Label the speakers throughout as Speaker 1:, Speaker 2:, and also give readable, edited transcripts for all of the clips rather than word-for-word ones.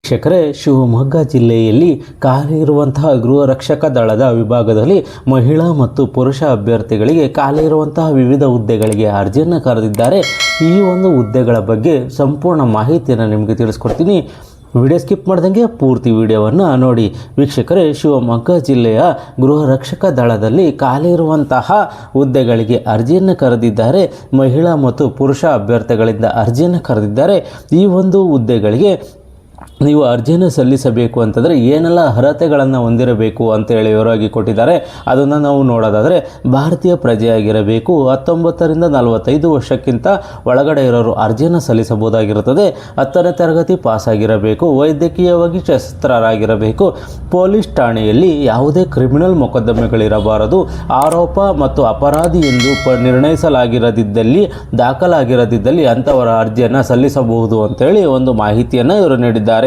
Speaker 1: ವೀಕ್ಷಕರೇ, ಶಿವಮೊಗ್ಗ ಜಿಲ್ಲೆಯಲ್ಲಿ ಖಾಲಿ ಇರುವಂತಹ ಗೃಹ ರಕ್ಷಕ ದಳದ ವಿಭಾಗದಲ್ಲಿ ಮಹಿಳಾ ಮತ್ತು ಪುರುಷ ಅಭ್ಯರ್ಥಿಗಳಿಗೆ ಖಾಲಿ ಇರುವಂತಹ ವಿವಿಧ ಹುದ್ದೆಗಳಿಗೆ ಅರ್ಜಿಯನ್ನು ಕರೆದಿದ್ದಾರೆ. ಈ ಒಂದು ಹುದ್ದೆಗಳ ಬಗ್ಗೆ ಸಂಪೂರ್ಣ ಮಾಹಿತಿಯನ್ನು ನಿಮಗೆ ತಿಳಿಸ್ಕೊಡ್ತೀನಿ. ವಿಡಿಯೋ ಸ್ಕಿಪ್ ಮಾಡ್ದಂಗೆ ಪೂರ್ತಿ ವಿಡಿಯೋವನ್ನು ನೋಡಿ. ವೀಕ್ಷಕರೇ, ಶಿವಮೊಗ್ಗ ಜಿಲ್ಲೆಯ ಗೃಹ ರಕ್ಷಕ ದಳದಲ್ಲಿ ಖಾಲಿ ಇರುವಂತಹ ಹುದ್ದೆಗಳಿಗೆ ಅರ್ಜಿಯನ್ನು ಕರೆದಿದ್ದಾರೆ. ಮಹಿಳಾ ಮತ್ತು ಪುರುಷ ಅಭ್ಯರ್ಥಿಗಳಿಂದ ಅರ್ಜಿಯನ್ನು ಕರೆದಿದ್ದಾರೆ. ಈ ಒಂದು ಹುದ್ದೆಗಳಿಗೆ ನೀವು ಅರ್ಜಿಯನ್ನು ಸಲ್ಲಿಸಬೇಕು ಅಂತಂದರೆ ಏನೆಲ್ಲ ಅರ್ಹತೆಗಳನ್ನು ಹೊಂದಿರಬೇಕು ಅಂತೇಳಿ ವಿವರವಾಗಿ ಕೊಟ್ಟಿದ್ದಾರೆ. ಅದನ್ನು ನಾವು ನೋಡೋದಾದರೆ, ಭಾರತೀಯ ಪ್ರಜೆಯಾಗಿರಬೇಕು, 19ರಿಂದ 45 ವರ್ಷಕ್ಕಿಂತ ಒಳಗಡೆ ಇರೋರು ಅರ್ಜಿಯನ್ನು ಸಲ್ಲಿಸಬಹುದಾಗಿರುತ್ತದೆ. 10ನೇ ತರಗತಿ ಪಾಸಾಗಿರಬೇಕು, ವೈದ್ಯಕೀಯವಾಗಿ ಶಸ್ತ್ರರಾಗಿರಬೇಕು, ಪೊಲೀಸ್ ಠಾಣೆಯಲ್ಲಿ ಯಾವುದೇ ಕ್ರಿಮಿನಲ್ ಮೊಕದ್ದಮೆಗಳಿರಬಾರದು, ಆರೋಪ ಮತ್ತು ಅಪರಾಧಿ ಎಂದು ನಿರ್ಣಯಿಸಲಾಗಿರದಿದ್ದಲ್ಲಿ ದಾಖಲಾಗಿರದಿದ್ದಲ್ಲಿ ಅಂಥವರ ಅರ್ಜಿಯನ್ನು ಸಲ್ಲಿಸಬಹುದು ಅಂತೇಳಿ ಒಂದು ಮಾಹಿತಿಯನ್ನು ಇವರು ನೀಡಿದ್ದಾರೆ.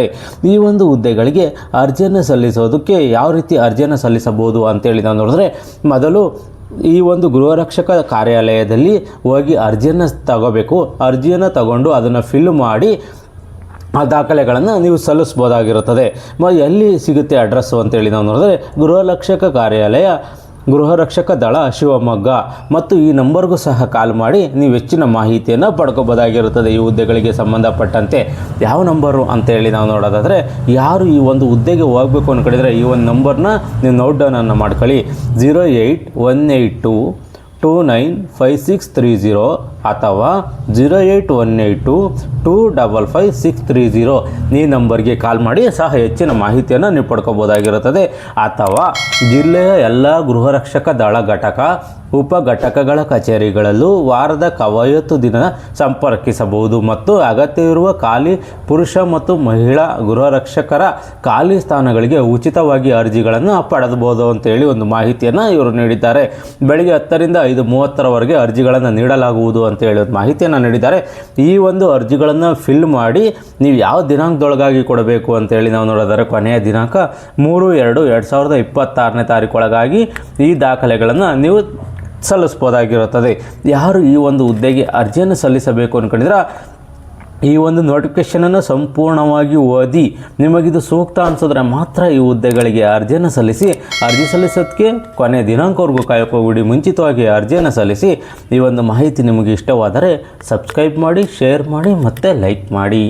Speaker 1: ಈ ಒಂದು ಹುದ್ದೆಗಳಿಗೆ ಅರ್ಜಿಯನ್ನು ಸಲ್ಲಿಸೋದಕ್ಕೆ ಯಾವ ರೀತಿ ಅರ್ಜಿಯನ್ನು ಸಲ್ಲಿಸಬಹುದು ಅಂತೇಳಿ ನಾವು ನೋಡಿದ್ರೆ, ಮೊದಲು ಈ ಒಂದು ಗೃಹ ರಕ್ಷಕ ಕಾರ್ಯಾಲಯದಲ್ಲಿ ಹೋಗಿ ಅರ್ಜಿಯನ್ನು ತಗೋಬೇಕು. ಅರ್ಜಿಯನ್ನು ತಗೊಂಡು ಅದನ್ನು ಫಿಲ್ ಮಾಡಿ ಆ ದಾಖಲೆಗಳನ್ನು ನೀವು ಸಲ್ಲಿಸ್ಬೋದಾಗಿರುತ್ತದೆ. ಎಲ್ಲಿ ಸಿಗುತ್ತೆ ಅಡ್ರೆಸ್ಸು ಅಂತೇಳಿ ನಾವು ನೋಡಿದ್ರೆ, ಗೃಹ ರಕ್ಷಕ ಕಾರ್ಯಾಲಯ, ಗೃಹ ರಕ್ಷಕ ದಳ, ಶಿವಮೊಗ್ಗ, ಮತ್ತು ಈ ನಂಬರ್ಗೂ ಸಹ ಕಾಲ್ ಮಾಡಿ ನೀವು ಹೆಚ್ಚಿನ ಮಾಹಿತಿಯನ್ನು ಪಡ್ಕೋಬೋದಾಗಿರುತ್ತದೆ. ಈ ಹುದ್ದೆಗಳಿಗೆ ಸಂಬಂಧಪಟ್ಟಂತೆ ಯಾವ ನಂಬರು ಅಂತೇಳಿ ನಾವು ನೋಡೋದಾದರೆ, ಯಾರು ಈ ಒಂದು ಹುದ್ದೆಗೆ ಹೋಗಬೇಕು ಅಂದ್ಕೊಂಡಿದ್ರೆ ಈ ಒಂದು ನಂಬರ್ನ ನೀವು ನೋಟ್ ಡೌನನ್ನು ಮಾಡ್ಕೊಳ್ಳಿ. 08182295630 ಅಥವಾ 08182255630 ಈ ನಂಬರ್ಗೆ ಕಾಲ್ ಮಾಡಿ ಸಹ ಹೆಚ್ಚಿನ ಮಾಹಿತಿಯನ್ನು ನೀವು ಪಡ್ಕೋಬೋದಾಗಿರುತ್ತದೆ. ಅಥವಾ ಜಿಲ್ಲೆಯ ಎಲ್ಲ ಗೃಹ ರಕ್ಷಕ ದಳ ಘಟಕ, ಉಪ ಘಟಕಗಳ ಕಚೇರಿಗಳಲ್ಲೂ ವಾರದ ಕವಾಯತು ದಿನ ಸಂಪರ್ಕಿಸಬಹುದು ಮತ್ತು ಅಗತ್ಯವಿರುವ ಖಾಲಿ ಪುರುಷ ಮತ್ತು ಮಹಿಳಾ ಗೃಹ ರಕ್ಷಕರ ಖಾಲಿ ಸ್ಥಾನಗಳಿಗೆ ಉಚಿತವಾಗಿ ಅರ್ಜಿಗಳನ್ನು ಪಡೆಯಬಹುದು ಅಂತೇಳಿ ಒಂದು ಮಾಹಿತಿಯನ್ನು ಇವರು ನೀಡಿದ್ದಾರೆ. ಬೆಳಗ್ಗೆ 10ರಿಂದ 5:30ರವರೆಗೆ ಅರ್ಜಿಗಳನ್ನು ನೀಡಲಾಗುವುದು ಅಂತೇಳಿ ಒಂದು ಮಾಹಿತಿಯನ್ನು ನೀಡಿದ್ದಾರೆ. ಈ ಒಂದು ಅರ್ಜಿಗಳನ್ನು ಫಿಲ್ ಮಾಡಿ ನೀವು ಯಾವ ದಿನಾಂಕದೊಳಗಾಗಿ ಕೊಡಬೇಕು ಅಂತೇಳಿ ನಾವು ನೋಡೋದಾದರೆ, ಕೊನೆಯ ದಿನಾಂಕ 3/2/2026ನೇ ತಾರೀಕೊಳಗಾಗಿ ಈ ದಾಖಲೆಗಳನ್ನು ನೀವು ಸಲ್ಲಿಸ್ಬೋದಾಗಿರುತ್ತದೆ. ಯಾರು ಈ ಒಂದು ಹುದ್ದೆಗೆ ಅರ್ಜಿಯನ್ನು ಸಲ್ಲಿಸಬೇಕು ಅಂದ್ಕೊಂಡಿದ್ರೆ ಈ ಒಂದು ನೋಟಿಫಿಕೇಷನನ್ನು ಸಂಪೂರ್ಣವಾಗಿ ಓದಿ ನಿಮಗಿದು ಸೂಕ್ತ ಅನಿಸಿದ್ರೆ ಮಾತ್ರ ಈ ಹುದ್ದೆಗಳಿಗೆ ಅರ್ಜಿಯನ್ನು ಸಲ್ಲಿಸಿ. ಅರ್ಜಿ ಸಲ್ಲಿಸೋದಕ್ಕೆ ಕೊನೆಯ ದಿನಾಂಕವರೆಗೂ ಕಾಯೋಕ್ಕೋಗ್ಬಿಡಿ, ಮುಂಚಿತವಾಗಿ ಅರ್ಜಿಯನ್ನು ಸಲ್ಲಿಸಿ. ಈ ಒಂದು ಮಾಹಿತಿ ನಿಮಗೆ ಇಷ್ಟವಾದರೆ ಸಬ್ಸ್ಕ್ರೈಬ್ ಮಾಡಿ, ಶೇರ್ ಮಾಡಿ ಮತ್ತು ಲೈಕ್ ಮಾಡಿ.